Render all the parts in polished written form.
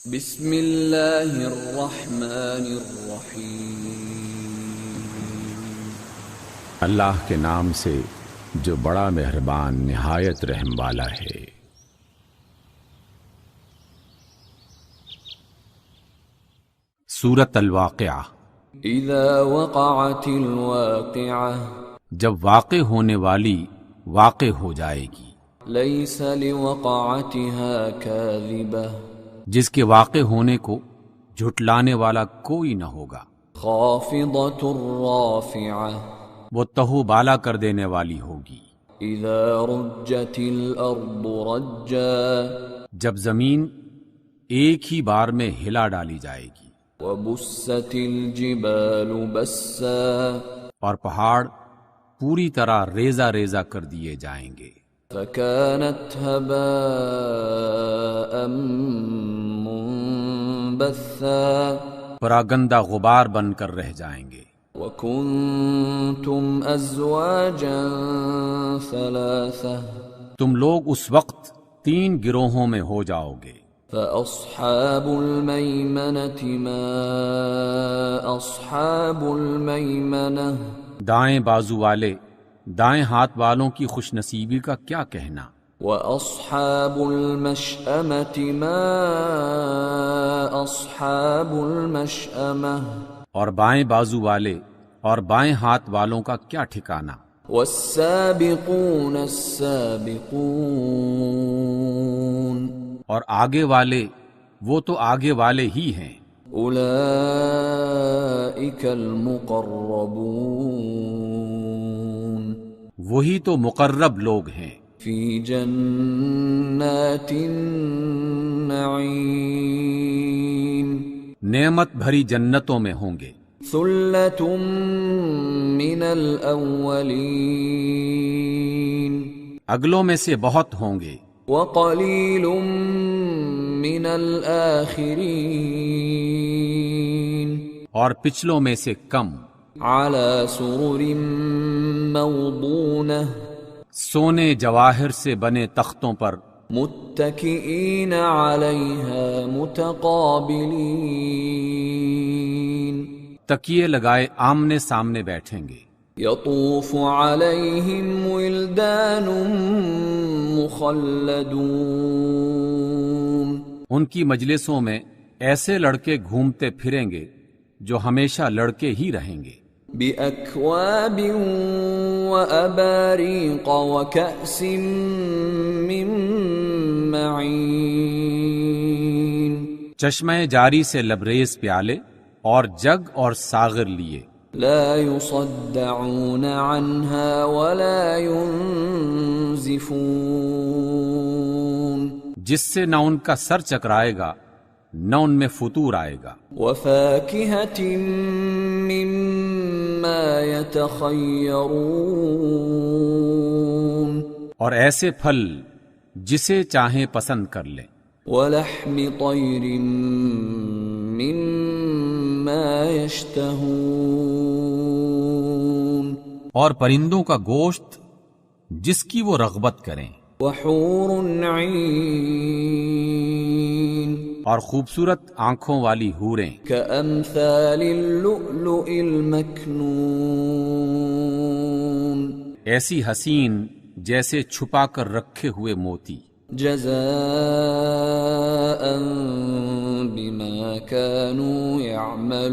بسم اللہ الرحمن الرحیم۔ اللہ کے نام سے جو بڑا مہربان نہایت رحم والا ہے۔ سورۃ الواقعہ۔ اذا وقعت الواقعہ، جب واقع ہونے والی واقع ہو جائے گی، لیس لوقعتها کاذبہ، جس کے واقع ہونے کو جھٹلانے والا کوئی نہ ہوگا۔ خافضۃ رافعہ، وہ تہو بالا کر دینے والی ہوگی۔ اذا رجت الارض رجا، جب زمین ایک ہی بار میں ہلا ڈالی جائے گی، وبست الجبال بسا، اور پہاڑ پوری طرح ریزہ ریزہ کر دیے جائیں گے، فكانت هباء منبثا، پراگندہ غبار بن کر رہ جائیں گے۔ وكنتم ازواجا ثلاثة، تم لوگ اس وقت 3 گروہوں میں ہو جاؤ گے۔ فأصحاب الميمنة ما أصحاب الميمنة، دائیں بازو والے دائیں ہاتھ والوں کی خوش نصیبی کا کیا کہنا۔ وأصحاب المشأمة ما أصحاب المشأمة، اور بائیں بازو والے اور بائیں ہاتھ والوں کا کیا ٹھکانہ۔ والسابقون السابقون، اور آگے والے وہ تو آگے والے ہی ہیں، اولئک المقربون، وہی تو مقرب لوگ ہیں، فی جنات النعیم، نعمت بھری جنتوں میں ہوں گے۔ ثلۃ من الاولین، اگلوں میں سے بہت ہوں گے، وقلیل من الآخرین، اور پچھلوں میں سے کم۔ علی سرر موضونہ، سونے جواہر سے بنے تختوں پر، متکئین علیہا متقابلین، تکیے لگائے آمنے سامنے بیٹھیں گے۔ یطوف علیہم ولدان مخلدون، ان کی مجلسوں میں ایسے لڑکے گھومتے پھریں گے جو ہمیشہ لڑکے ہی رہیں گے، بأکواب وأباریق وکأس من معین، چشمہ جاری سے لبریز پیالے اور جگ اور ساغر لیے، لا يصدعون عنها ولا ينزفون، جس سے نہ ان کا سر چکرائے گا نہ ان میں فطور آئے گا، وفاکہۃ مما یتخیرون، اور ایسے پھل جسے چاہیں پسند کر لیں، ولحم طیر مما یشتہون، اور پرندوں کا گوشت جس کی وہ رغبت کریں، وحور عین، اور خوبصورت آنکھوں والی حوریں، کأمثال اللؤلؤ المکنون، ایسی حسین جیسے چھپا کر رکھے ہوئے موتی، جزاء بما كانوا يعملون،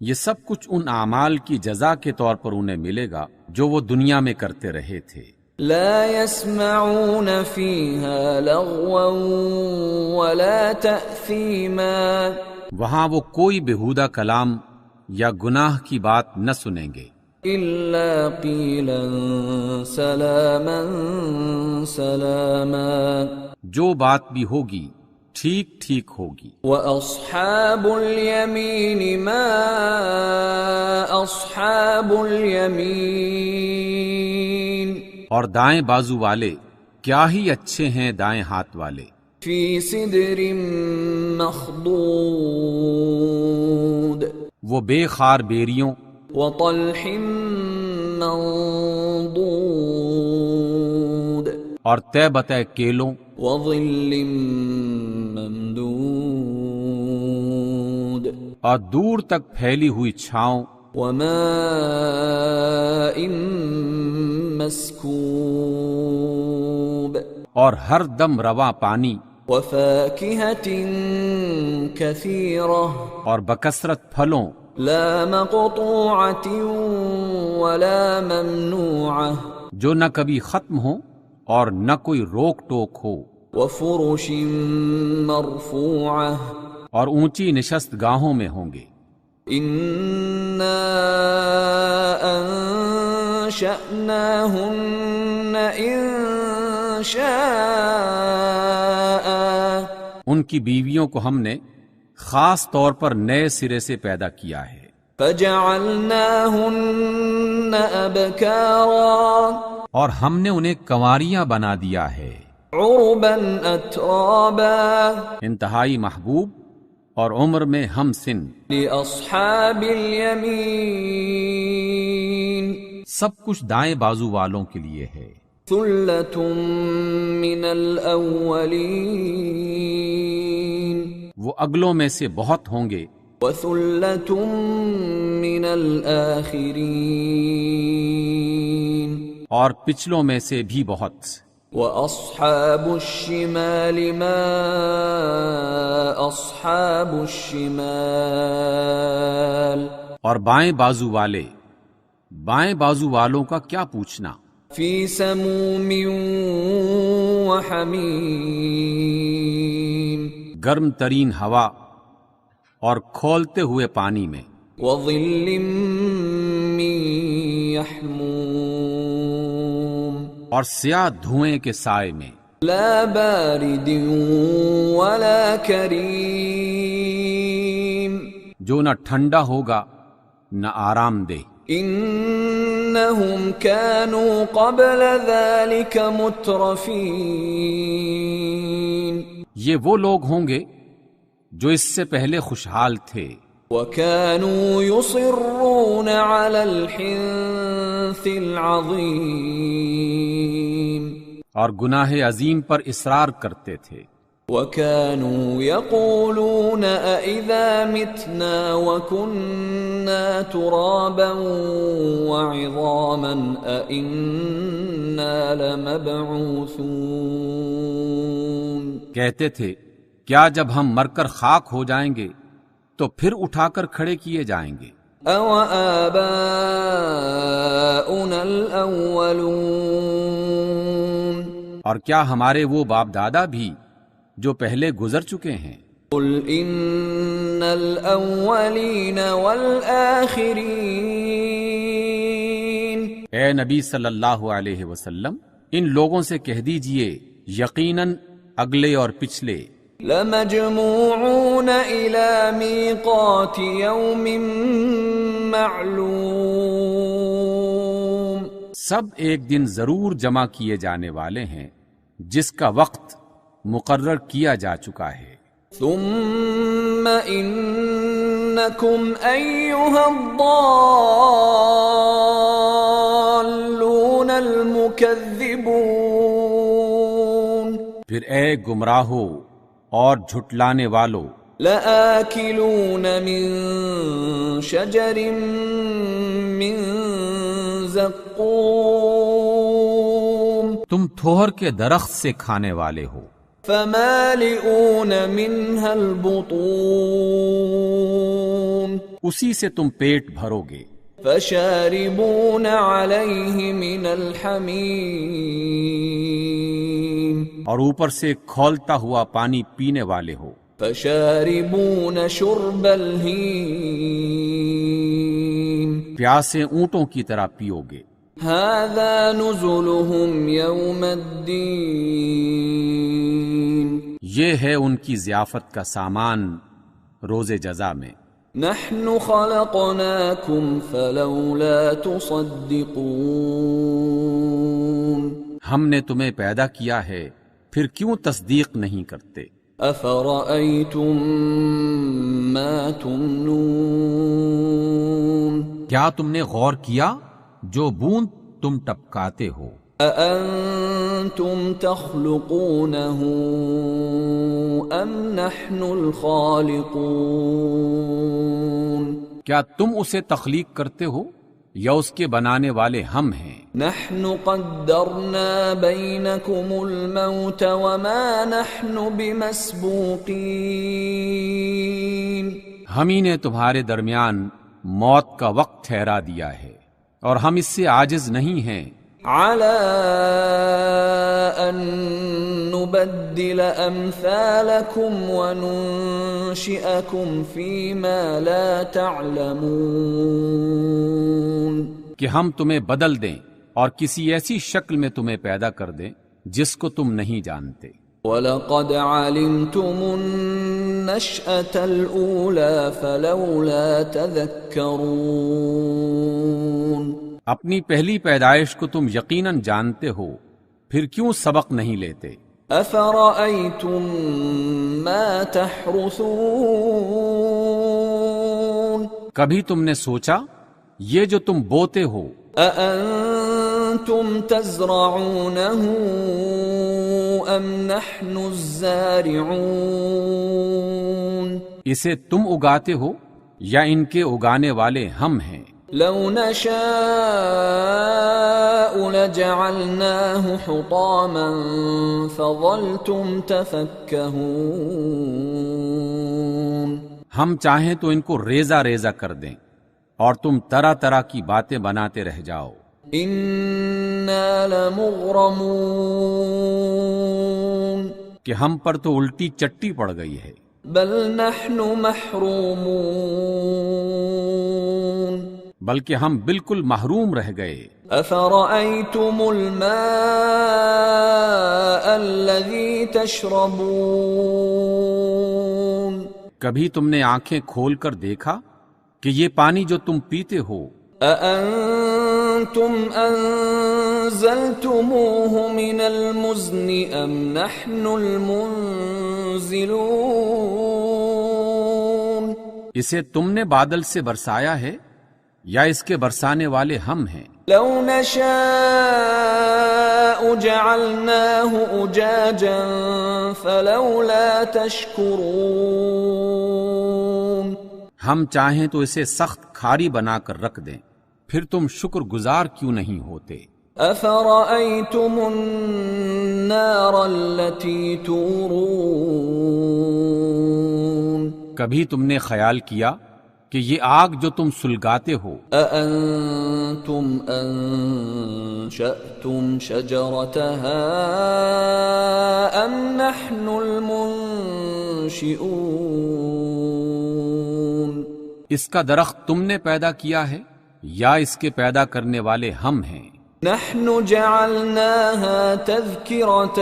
یہ سب کچھ ان اعمال کی جزا کے طور پر انہیں ملے گا جو وہ دنیا میں کرتے رہے تھے۔ لا يسمعون فيها لغوا ولا تأثیما، وہاں وہ کوئی بےہودہ کلام یا گناہ کی بات نہ سنیں گے، الا قیلا سلاما سلاما، جو بات بھی ہوگی ٹھیک ٹھیک ہوگی۔ وَأَصْحَابُ الْيَمِينِ مَا أَصْحَابُ الْيَمِينِ، اور دائیں بازو والے کیا ہی اچھے ہیں دائیں ہاتھ والے، فِي سِدْرٍ مَّخْضُودٍ، وہ بے خار بیریوں وَطَلْحٍ مَّنضُودٍ، اور طے بتہ کیلوں وظل ممدود اور دور تک پھیلی ہوئی چھاؤں وماء مسکوب اور ہر دم رواں پانی وفاكهة كثيرة اور بکثرت پھلوں لا مقطوعة ولا ممنوعة جو نہ کبھی ختم ہو اور نہ کوئی روک ٹوک ہو وفرش مرفوعة اور اونچی نشست گاہوں میں ہوں گے إنا أنشأناهن إنشاء ان کی بیویوں کو ہم نے خاص طور پر نئے سرے سے پیدا کیا ہے فجعلناهن أبكارا اور ہم نے انہیں کنواریاں بنا دیا ہے عربا أترابا انتہائی محبوب اور عمر میں ہم سن لأصحاب اليمين سب کچھ دائیں بازو والوں کے لیے ہے ثلة من الأولين وہ اگلوں میں سے بہت ہوں گے وثلة من الآخرين اور پچھلوں میں سے بھی بہت وأصحاب الشمال ما أصحاب الشمال اور بائیں بازو والوں کا کیا پوچھنا في سموم وحميم گرم ترین ہوا اور کھولتے ہوئے پانی میں وظل من يحموم اور سیاہ دھوئیں کے سائے میں لا بارد ولا کریم جو نہ ٹھنڈا ہوگا نہ آرام دہ انہم كانوا قبل ذلك مترفین یہ وہ لوگ ہوں گے جو اس سے پہلے خوشحال تھے وَكَانُوا يُصِرُّونَ عَلَى الْحِنثِ الْعَظِيمِ اور گناہ عظیم پر اصرار کرتے تھے وَكَانُوا يَقُولُونَ أَإِذَا مِتْنَا وَكُنَّا تُرَابًا وَعِظَامًا أَإِنَّا لَمَبْعُوثُونَ کہتے تھے کیا جب ہم مر کر خاک ہو جائیں گے تو پھر اٹھا کر کھڑے کیے جائیں گے أَوَآبَاؤُنَا الْأَوَّلُونَ اور کیا ہمارے وہ باپ دادا بھی جو پہلے گزر چکے ہیں قُلْ إِنَّ الْأَوَّلِينَ وَالْآخِرِينَ اے نبی صلی اللہ علیہ وسلم ان لوگوں سے کہہ دیجئے یقیناً اگلے اور پچھلے لَمَجْمُوعُونَ إِلَى مِيقَاتِ يَوْمٍ مَّعْلُومٍ سب ایک دن ضرور جمع کیے جانے والے ہیں جس کا وقت مقرر کیا جا چکا ہے ثُمَّ إِنَّكُمْ أَيُّهَا الضَّالُّونَ الْمُكَذِّبُونَ پھر اے گمراہو اور جھٹلانے والو لَآكِلُونَ مِن شَجَرٍ مِّن زَقُّومٍ تم تھوہر کے درخت سے کھانے والے ہو فَمَالِئُونَ مِنْهَا الْبُطُونَ اسی سے تم پیٹ بھرو گے فَشَارِبُونَ عَلَيْهِ مِنَ الْحَمِيمِ اور اوپر سے کھولتا ہوا پانی پینے والے ہو فَشَارِبُونَ شُرْبَ الْهِيمِ پیاسے اونٹوں کی طرح پیو گے هَذَا نُزُلُهُمْ يَوْمَ الدِّينِ یہ ہے ان کی ضیافت کا سامان روز جزا میں نَحْنُ خَلَقْنَاكُمْ فَلَوْلَا تُصَدِّقُونَ ہم نے تمہیں پیدا کیا ہے پھر کیوں تصدیق نہیں کرتے أَفَرَأَيْتُم مَّا تُمْنُونَ کیا تم نے غور کیا جو بوند تم ٹپکاتے ہو أأنتم تخلقونه أم نحن الخالقون؟ کیا تم اسے تخلیق کرتے ہو یا اس کے بنانے والے ہم ہیں؟ نحن قدرنا بينكم الموت وما نحن بمسبوقين. ہم ہی نے تمہارے درمیان موت کا وقت ٹھہرا دیا ہے اور ہم اس سے عاجز نہیں ہیں على أن نبدل أمثالكم وننشئكم فيما لا تعلمون. کہ ہم تمہیں بدل دیں اور کسی ایسی شکل میں تمہیں پیدا کر دیں جس کو تم نہیں جانتے. وَلَقَدْ عَلِمْتُمُ النَّشْأَةَ الْأُولَى فَلَوْلَا تَذَكَّرُونَ. اپنی پہلی پیدائش کو تم یقیناً جانتے ہو، پھر کیوں سبق نہیں لیتے؟ أَفَرَأَيْتُم مَّا تَحْرُثُونَ. کبھی تم نے سوچا یہ جو تم بوتے ہو، أَأَنتُمْ تَزْرَعُونَهُ أَمْ نَحْنُ الزَّارِعُونَ. اسے تم اگاتے ہو یا ان کے اگانے والے ہم ہیں؟ لو نشاء لجعلناه حطاما فظلتم تفكهون. ہم چاہیں تو ان کو ریزہ ریزہ کر دیں اور تم طرح طرح کی باتیں بناتے رہ جاؤ. انا لمغرمون. کہ ہم پر تو الٹی چٹی پڑ گئی ہے. بل نحن محرومون. بلکہ ہم بالکل محروم رہ گئے. افرأيتم الماء الذي تشربون. کبھی تم نے آنکھیں کھول کر دیکھا کہ یہ پانی جو تم پیتے ہو، أأنتم أنزلتموه من المزن أم نحن المنزلون. اسے تم نے بادل سے برسایا ہے یا اس کے برسانے والے ہم ہیں؟ لو نشاء جعلناه أجاجا فلولا تشكرون. ہم چاہیں تو اسے سخت کھاری بنا کر رکھ دیں، پھر تم شکر گزار کیوں نہیں ہوتے؟ أفرأيتم النار التي تورون. کبھی تم نے خیال کیا کہ یہ آگ جو تم سلگاتے ہو، أأنتم أنشأتم شجرتها أم نحن المنشئون. اس کا درخت تم نے پیدا کیا ہے یا اس کے پیدا کرنے والے ہم ہیں؟ نحن جعلناها تذكرة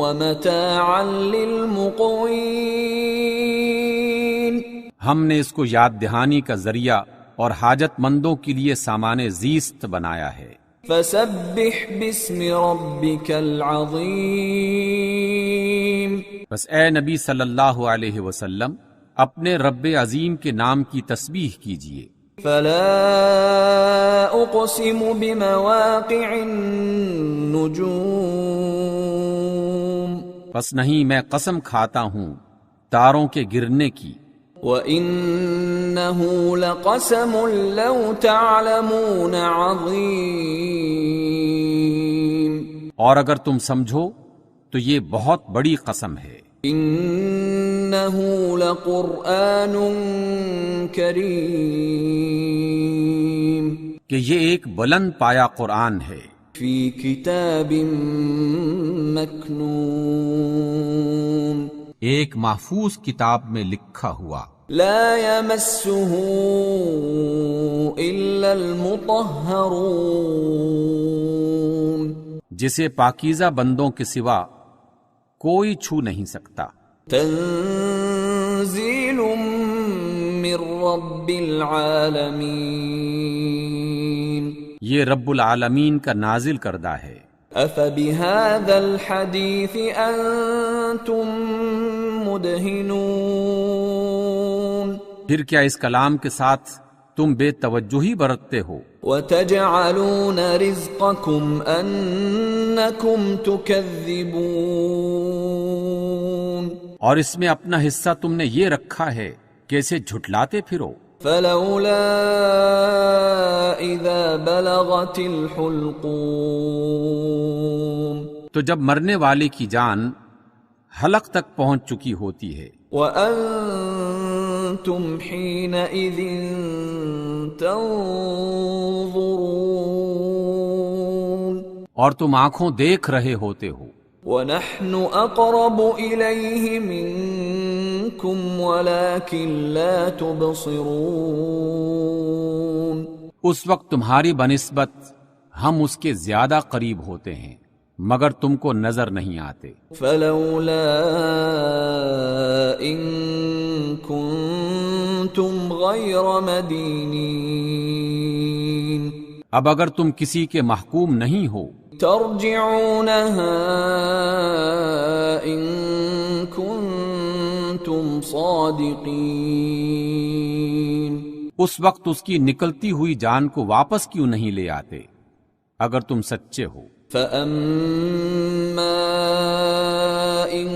ومتاعا للمقوين. ہم نے اس کو یاد دہانی کا ذریعہ اور حاجت مندوں کے لیے سامان زیست بنایا ہے. فسبح باسم ربك العظيم. بس اے نبی صلی اللہ علیہ وسلم اپنے رب عظیم کے نام کی تسبیح کیجئے. فلا اقسم بمواقع النجوم. بس نہیں میں قسم کھاتا ہوں تاروں کے گرنے کی. وَإِنَّهُ لَقَسَمٌ لَوْ تَعْلَمُونَ عَظِيمٌ. اور اگر تم سمجھو تو یہ بہت بڑی قسم ہے. إِنَّهُ لَقُرْآنٌ كَرِيمٌ. کہ یہ ایک بلند پایا قرآن ہے. فِي كِتَابٍ مَكْنُونٍ. ایک محفوظ کتاب میں لکھا ہوا. لا يمسه إلا المطهرون. جسے پاکیزہ بندوں کے سوا کوئی چھو نہیں سکتا. تنزيل من رب العالمين. یہ رب العالمین کا نازل کردہ ہے. أفبهذا الحديث أنتم مدهنون. پھر کیا اس کلام کے ساتھ تم بے توجہی برتتے ہو، وَتَجْعَلُونَ رِزْقَكُمْ أَنَّكُمْ تُكَذِّبُونَ اور اس میں اپنا حصہ تم نے یہ رکھا ہے کہ اسے جھٹلاتے پھرو۔ فَلَوْلَا إِذَا بَلَغَتِ الْحُلْقُومَ تو جب مرنے والے کی جان حلق تک پہنچ چکی ہوتی ہے، وَأَنْتُمْ حِينَئِذٍ تَنْظُرُونَ اور تم آنکھوں دیکھ رہے ہوتے ہو، وَنَحْنُ أَقْرَبُ إِلَيْهِ مِنْكُمْ وَلَكِنْ لَا تُبْصِرُونَ اس وقت تمہاری بنسبت ہم اس کے زیادہ قریب ہوتے ہیں مگر تم کو نظر نہیں آتے۔ فَلَوْلَا إِن كُنتُمْ غَيْرَ مَدِينِينَ اب اگر تم کسی کے محکوم نہیں ہو ترجعونها إن كنتم صادقين اس وقت اس کی نکلتی ہوئی جان کو واپس کیوں نہیں لے آتے اگر تم سچے ہو۔ فَأَمَّا إِن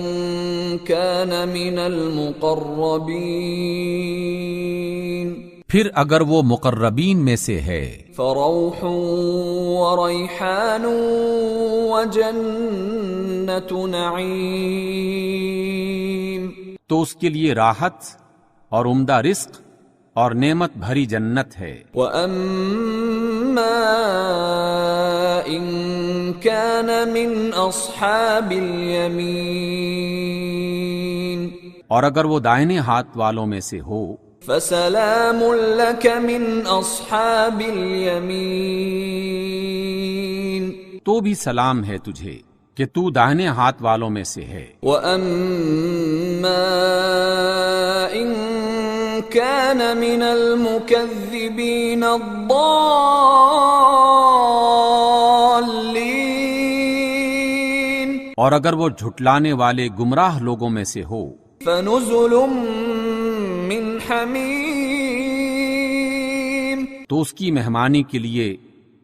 كَانَ مِنَ الْمُقَرَّبِينَ پھر اگر وہ مقربین میں سے ہے فَرَوْحٌ وَرَيْحَانٌ وَجَنَّةُ نَعِيمٍ تو اس کے لیے راحت اور عمدہ رزق اور نعمت بھری جنت ہے۔ وَأَمَّا إِن كَانَ مِنْ أَصْحَابِ الْيَمِينِ اور اگر وہ دائنے ہاتھ والوں میں سے ہو فَسَلَامٌ لَكَ مِنْ أَصْحَابِ الْيَمِينِ تو بھی سلام ہے تجھے کہ تو دائنے ہاتھ والوں میں سے ہے۔ وَأَمَّا إِن كَانَ مِنَ الْمُكَذِّبِينَ الضَّالِّينَ اور اگر وہ جھٹلانے والے گمراہ لوگوں میں سے ہو فَنُزُلٌ مِّنْ حَمِيمٍ تو اس کی مہمانی کے لیے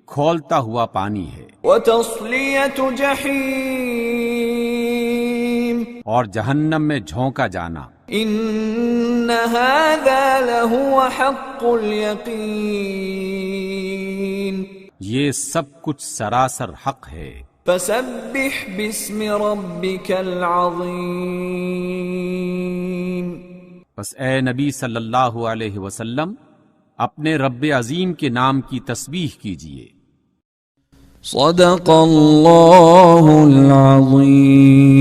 کھولتا ہوا پانی ہے، وَتَصْلِيَةُ جَحِيمٍ اور جہنم میں جھونکا جانا۔ إِنَّ هَذَا لَهُوَ حَقُّ الْيَقِينِ یہ سب کچھ سراسر حق ہے۔ فَسَبِّحْ بِاسْمِ رَبِّكَ الْعَظِيمِ بس اے نبی صلی اللہ علیہ وسلم اپنے رب عظیم کے نام کی تسبیح کیجئے۔ صدق اللہ العظیم۔